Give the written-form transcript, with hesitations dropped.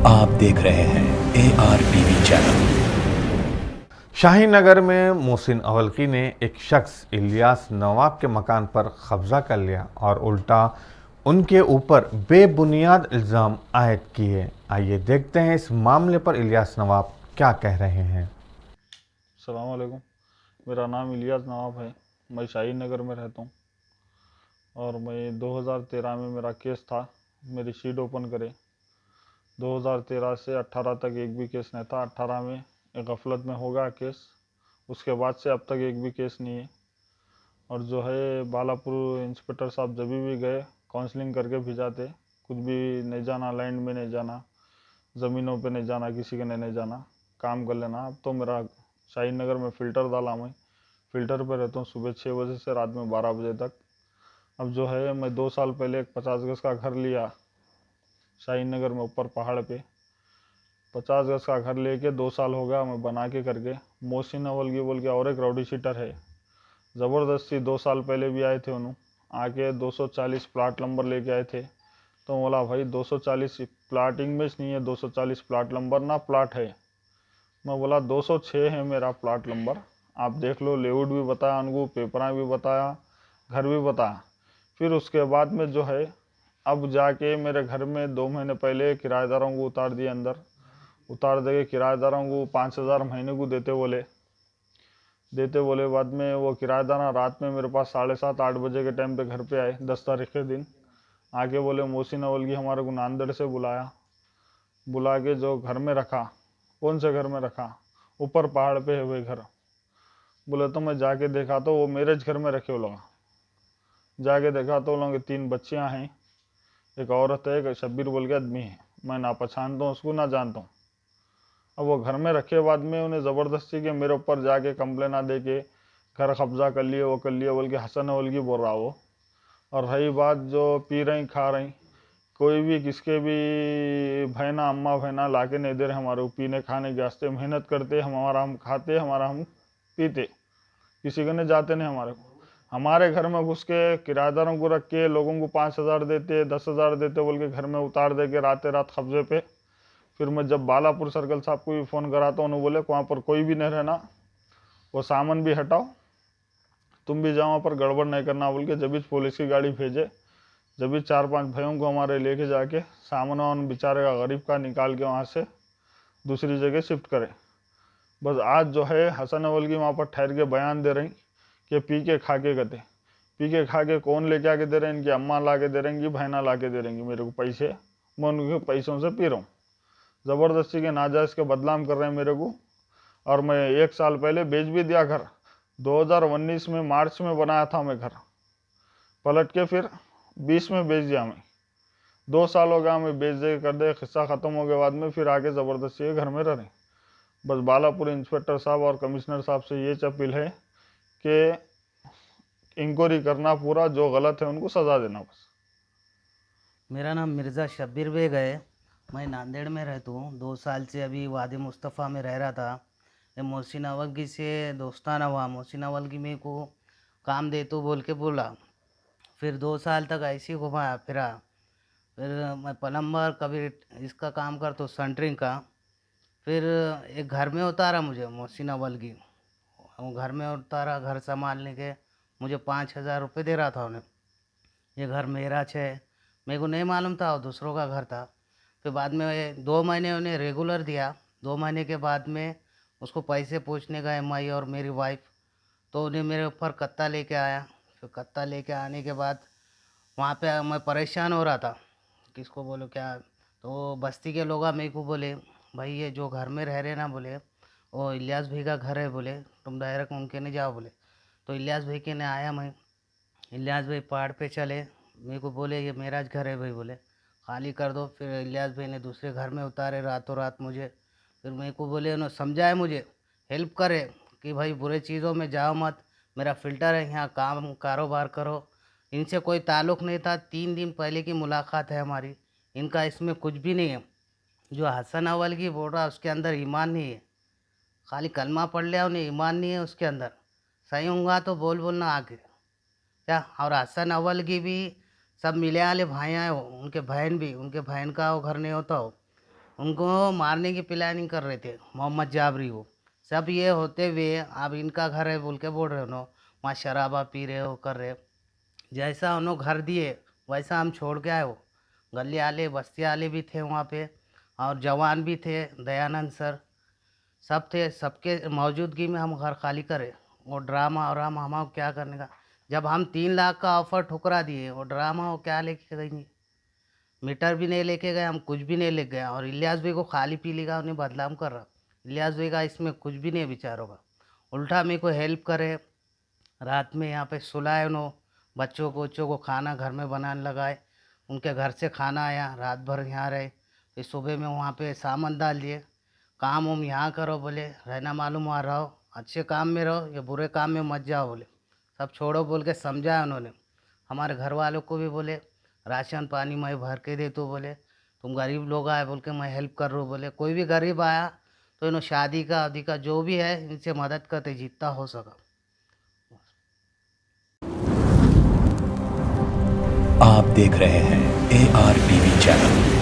आप देख रहे हैं ARTV चैनल। शाहीन नगर में मोहसिन अवलकी ने एक शख्स इलियास नवाब के मकान पर कब्जा कर लिया और उल्टा उनके ऊपर बेबुनियाद इल्ज़ाम आयद किए। आइए देखते हैं इस मामले पर इलियास नवाब क्या कह रहे हैं। अस्सलाम वालेकुम। मेरा नाम इलियास नवाब है। मैं शाहीन नगर में रहता हूँ और मैं 2013 में मेरा केस था। मेरी शीट ओपन करे 2013 से 18 तक एक भी केस नहीं था। 18 में एक गफलत में होगा केस, उसके बाद से अब तक एक भी केस नहीं है। और जो है बालापुर इंस्पेक्टर साहब जब भी गए काउंसलिंग करके भिजाते, कुछ भी नहीं जाना, लैंड में नहीं जाना, ज़मीनों पे नहीं जाना, किसी के नहीं जाना, काम कर लेना। अब तो मेरा शाहीन नगर में फ़िल्टर डाला, मैं फ़िल्टर पे रहता हूँ सुबह 6 बजे से रात में 12 बजे तक। अब जो है मैं 2 साल पहले एक 50 गज का घर लिया शाहीन नगर में, ऊपर पहाड़ पे 50 गज का घर लेके 2 साल हो गया मैं बना के करके। मोहसिन अवलगी बोल के और एक राउडी शीटर है, ज़बरदस्ती 2 साल पहले भी आए थे उन्होंने, आके 240 प्लाट नंबर लेके आए थे। तो बोला भाई 240 प्लाटिंग में नहीं है, 240 प्लाट नंबर ना प्लाट है। मैं बोला 206 है मेरा प्लाट नंबर, आप देख लो। लेआउट भी बताया उनको, पेपरा भी बताया, घर भी बताया। फिर उसके बाद में जो है अब जाके मेरे घर में 2 महीने पहले किराएदारों को उतार दिए अंदर। उतार दे के किराएदारों को 5,000 महीने को देते बोले। बाद में वो किराएदार रात में मेरे पास 7:30-8 बजे के टाइम पे घर पे आए, 10 तारीख के दिन आके बोले मोहसिन अवलगी हमारे को नांदेड़ से बुलाया। बुला के जो घर में रखा, कौन से घर में रखा, ऊपर पहाड़ पे है वही घर। बोले तो मैं जाके देखा तो वो मैरिज घर में रखे वो लोग। जाके देखा तो वो लोग 3 बच्चियां हैं, एक औरत है, एक शब्बीर बोल के आदमी है। मैं ना पहचानता हूँ उसको, ना जानता हूँ। अब वो घर में रखे बाद में उन्हें ज़बरदस्ती के मेरे ऊपर जाके कंप्लेन दे के घर कब्जा कर लिए, वो कर लिए बोल के हसन अवलगी बोल रहा वो। और रही बात जो पी रही खा रही, कोई भी किसके भी बहना अम्मा बहना ला के नहीं दे रहे हमारे को पीने खाने के वास्ते। मेहनत करते हमारा, हम खाते हमारा, हम पीते, किसी के नहीं जाते नहीं हमारे को। हमारे घर में घुस के किराएदारों को रख के लोगों को 5,000 देते, 10,000 देते बोल के घर में उतार दे के रात रात कब्जे पे। फिर मैं जब बालापुर सर्कल साहब को भी फ़ोन कराता हूँ, उन्होंने बोले वहाँ पर कोई भी नहीं रहना, वो सामान भी हटाओ, तुम भी जाओ वहाँ पर, गड़बड़ नहीं करना बोल के। जब भी पुलिस की गाड़ी भेजे, जब भी 4-5 भाइयों को हमारे लेके जाके सामान वामन बेचारे का गरीब का निकाल के वहाँ से दूसरी जगह शिफ्ट करे। बस आज जो है हसन अवलगी वहाँ पर ठहर के बयान दे रही कि पी के खा के गते। पी के खा के कौन लेके आके दे रहे हैं, इनकी अम्मा ला के दे रहेंगी, बहना ला के दे रहेंगी मेरे को पैसे, मैं उनके पैसों से पी रहा हूँ। ज़बरदस्ती के नाजायज़ के बदनाम कर रहे हैं मेरे को। और मैं 1 साल पहले बेच भी दिया घर, 2019 में मार्च में बनाया था मैं घर, पलट के फिर 20 में बेच दिया मैं। 2 साल हो गया मैं बेच दे कर दे, किस्सा ख़त्म हो गया बाद में फिर आके ज़बरदस्ती के घर में रह रहे। बस बालापुर इंस्पेक्टर साहब और कमिश्नर साहब से ये अपील है कि इंक्वायरी करना, पूरा जो गलत है उनको सज़ा देना बस। मेरा नाम मिर्ज़ा शब्बीर बेग है। मैं नांदेड़ में रहता हूँ। 2 साल से अभी वादी मुस्तफ़ा में रह रहा था। ये मोहसिन अवलगी से दोस्ताना हुआ। मोहसिन अवलगी मेरे को काम दे तो बोल के बोला। फिर 2 साल तक ऐसे ही घुमाया फिरा। फिर मैं प्लम्बर, कभी इसका काम करता हूँ सेंटरिंग का। फिर एक घर में उतारा मुझे मोहसिन अवलगी। वो घर में उतारा, घर संभालने के मुझे 5,000 रुपये दे रहा था उन्हें। ये घर मेरा है, मेरे को नहीं मालूम था, वो दूसरों का घर था। फिर बाद में 2 महीने उन्हें रेगुलर दिया। 2 महीने के बाद में उसको पैसे पूछने गए माई और मेरी वाइफ, तो उन्हें मेरे ऊपर कत्ता लेके आया। फिर कत्ता लेके आने के बाद वहाँ पे मैं परेशान हो रहा था, किसको बोलो क्या। तो बस्ती के लोग मेरे को बोले भाई ये जो घर में रह रहे ना, बोले वो इलियास भाई का घर है, बोले तुम डायरेक्ट उनके नहीं जाओ बोले। तो इलियास भाई के ने आया मैं, इलियास भाई पहाड़ पे चले, मेरे को बोले ये मेरा घर है भाई, बोले खाली कर दो। फिर इलियास भाई ने दूसरे घर में उतारे रातों रात मुझे। फिर मेरे को बोले, उन्होंने समझाए मुझे, हेल्प करे कि भाई बुरे चीज़ों में जाओ मत, मेरा फ़िल्टर है यहाँ, काम कारोबार करो। इनसे कोई ताल्लुक़ नहीं था। 3 दिन पहले की मुलाकात है हमारी, इनका इसमें कुछ भी नहीं है। जो हसन अवलगी बोल रहा उसके अंदर ईमान नहीं है, खाली कलमा पढ़ लिया, उन्हें ईमान नहीं है उसके अंदर। सही होगा तो बोलना आगे क्या। और हसन अवलगी भी सब मिले वाले भाई हैं, उनके बहन भी, उनके बहन का वो घर नहीं होता हो, उनको मारने की प्लानिंग कर रहे थे मोहम्मद जाबरी को। सब ये होते हुए अब इनका घर है बोल के बोल रहे हो नो, वहाँ शराबा पी रहे हो कर रहे हो। जैसा उन्होंने घर दिए वैसा हम छोड़ के आए हो। गली वाले बस्ती वाले भी थे वहाँ पे और जवान भी थे, दयानंद सर सब थे। सबके मौजूदगी में हम घर खाली करे। वो ड्रामा और हम क्या करने का, जब हम 3 लाख का ऑफर ठुकरा दिए वो ड्रामा वो क्या लेके गई। मीटर भी नहीं लेके गए, हम कुछ भी नहीं लेके गए। और इलियास भाई को खाली पीली का उन्हें बदनाम कर रहा। इलियास भाई का इसमें कुछ भी नहीं विचार होगा। उल्टा मेरे को हेल्प करे, रात में यहाँ पे सुलाए उन्होंने, बच्चों को खाना घर में बनाने लगाए। उनके घर से खाना आया, रात भर यहाँ रहे। फिर सुबह में वहाँ पे सामान डाल दिए, काम उम यहाँ करो बोले, रहना मालूम वहाँ रहो, अच्छे काम में रहो, ये बुरे काम में मत जाओ बोले। सब छोड़ो बोल के समझाया उन्होंने। हमारे घर वालों को भी बोले राशन पानी मैं भर के दे, तो बोले तुम गरीब लोग आए बोल के मैं हेल्प कर रहा हूँ बोले। कोई भी गरीब आया तो इन्होंने शादी का आदि का जो भी है इनसे मदद करते जितना हो सका। आप देख रहे हैं ARPV चैनल।